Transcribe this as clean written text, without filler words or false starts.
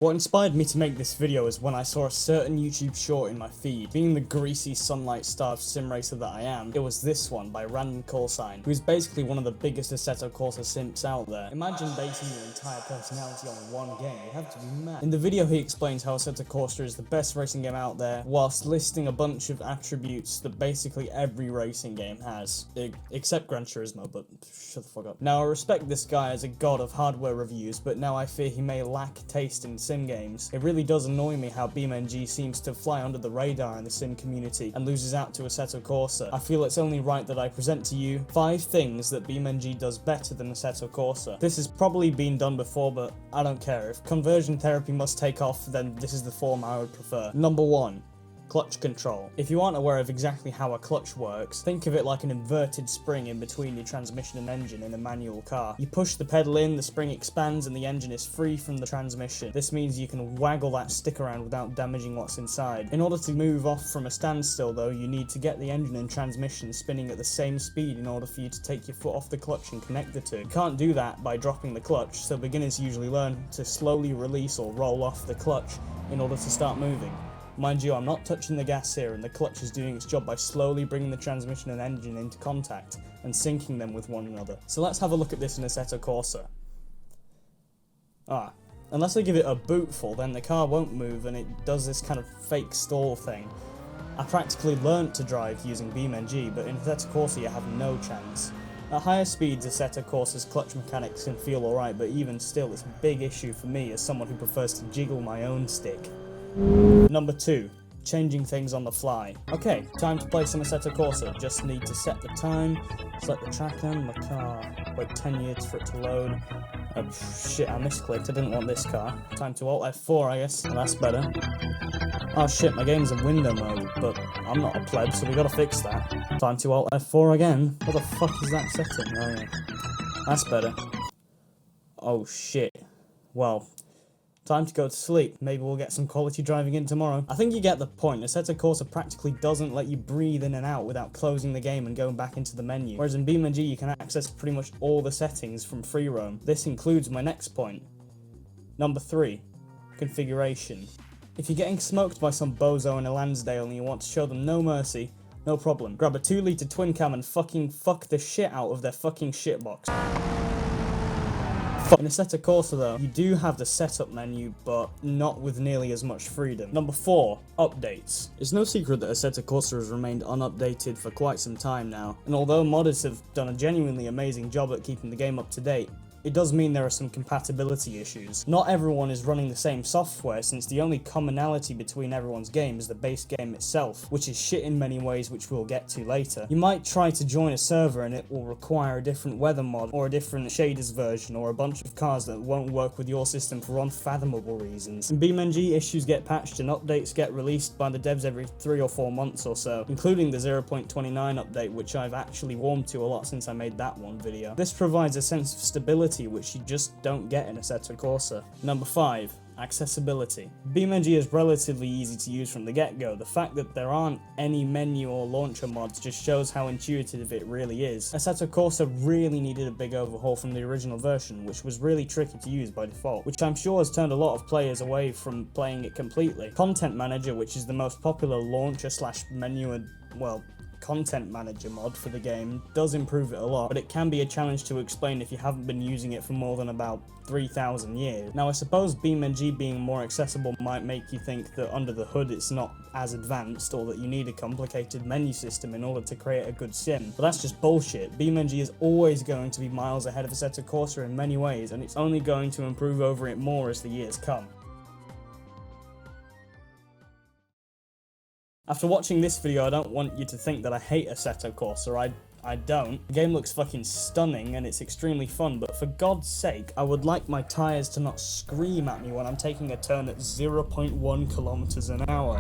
What inspired me to make this video is when I saw a certain YouTube short in my feed. Being the greasy, sunlight-starved sim racer that I am, it was this one by random callsign, who is basically one of the biggest Assetto Corsa simps out there. Imagine basing your entire personality on one game, you have to be mad. In the video he explains how Assetto Corsa is the best racing game out there, whilst listing a bunch of attributes that basically every racing game has. Except Gran Turismo, but shut the fuck up. Now I respect this guy as a god of hardware reviews, but now I fear he may lack taste in sim games. It really does annoy me how BeamNG seems to fly under the radar in the sim community and loses out to Assetto Corsa. I feel it's only right that I present to you 5 things that BeamNG does better than Assetto Corsa. This has probably been done before, but I don't care. If conversion therapy must take off, then this is the form I would prefer. Number 1. Clutch control. If you aren't aware of exactly how a clutch works, think of it like an inverted spring in between your transmission and engine in a manual car. You push the pedal in, the spring expands, and the engine is free from the transmission. This means you can waggle that stick around without damaging what's inside. In order to move off from a standstill though, you need to get the engine and transmission spinning at the same speed in order for you to take your foot off the clutch and connect the two. You can't do that by dropping the clutch, so beginners usually learn to slowly release or roll off the clutch in order to start moving. Mind you, I'm not touching the gas here, and the clutch is doing its job by slowly bringing the transmission and engine into contact and syncing them with one another. So let's have a look at this in Assetto Corsa. Unless I give it a bootful, then the car won't move and it does this kind of fake stall thing. I practically learnt to drive using BeamNG, but in Assetto Corsa you have no chance. At higher speeds, Assetto Corsa's clutch mechanics can feel alright, but even still it's a big issue for me as someone who prefers to jiggle my own stick. Number 2. Changing things on the fly. Okay, time to play some Assetto Corsa. Just need to set the time, select the track and the car. Wait 10 years for it to load. Shit, I misclicked, I didn't want this car. Time to Alt F4, I guess. Well, that's better. Oh shit, my game's in window mode, but I'm not a pleb, so we gotta fix that. Time to Alt F4 again. What the fuck is that setting? Oh yeah. That's better. Oh shit. Well, time to go to sleep. Maybe we'll get some quality driving in tomorrow. I think you get the point. Assetto Corsa practically doesn't let you breathe in and out without closing the game and going back into the menu. Whereas in BeamNG you can access pretty much all the settings from free roam. This includes my next point. Number 3. Configuration. If you're getting smoked by some bozo in a Lansdale and you want to show them no mercy, no problem. Grab a 2-litre twin cam and fucking fuck the shit out of their fucking shitbox. In Assetto Corsa though, you do have the setup menu, but not with nearly as much freedom. Number 4. Updates. It's no secret that Assetto Corsa has remained unupdated for quite some time now, and although modders have done a genuinely amazing job at keeping the game up to date, it does mean there are some compatibility issues. Not everyone is running the same software, since the only commonality between everyone's game is the base game itself, which is shit in many ways, which we'll get to later. You might try to join a server and it will require a different weather mod, or a different shaders version, or a bunch of cars that won't work with your system for unfathomable reasons. In BeamNG, issues get patched and updates get released by the devs every 3 or 4 months or so, including the 0.29 update, which I've actually warmed to a lot since I made that one video. This provides a sense of stability which you just don't get in Assetto Corsa. Number 5. Accessibility. BeamNG is relatively easy to use from the get-go. The fact that there aren't any menu or launcher mods just shows how intuitive it really is. Assetto Corsa really needed a big overhaul from the original version, which was really tricky to use by default, which I'm sure has turned a lot of players away from playing it completely. Content Manager, which is the most popular launcher / menu and, well, content manager mod for the game, does improve it a lot, but it can be a challenge to explain if you haven't been using it for more than about 3,000 years. Now I suppose BeamNG being more accessible might make you think that under the hood it's not as advanced, or that you need a complicated menu system in order to create a good sim, but that's just bullshit. BeamNG is always going to be miles ahead of Assetto Corsa in many ways, and it's only going to improve over it more as the years come. After watching this video, I don't want you to think that I hate Assetto Corsa. I don't. The game looks fucking stunning and it's extremely fun, but for God's sake, I would like my tyres to not scream at me when I'm taking a turn at 0.1 kilometers an hour.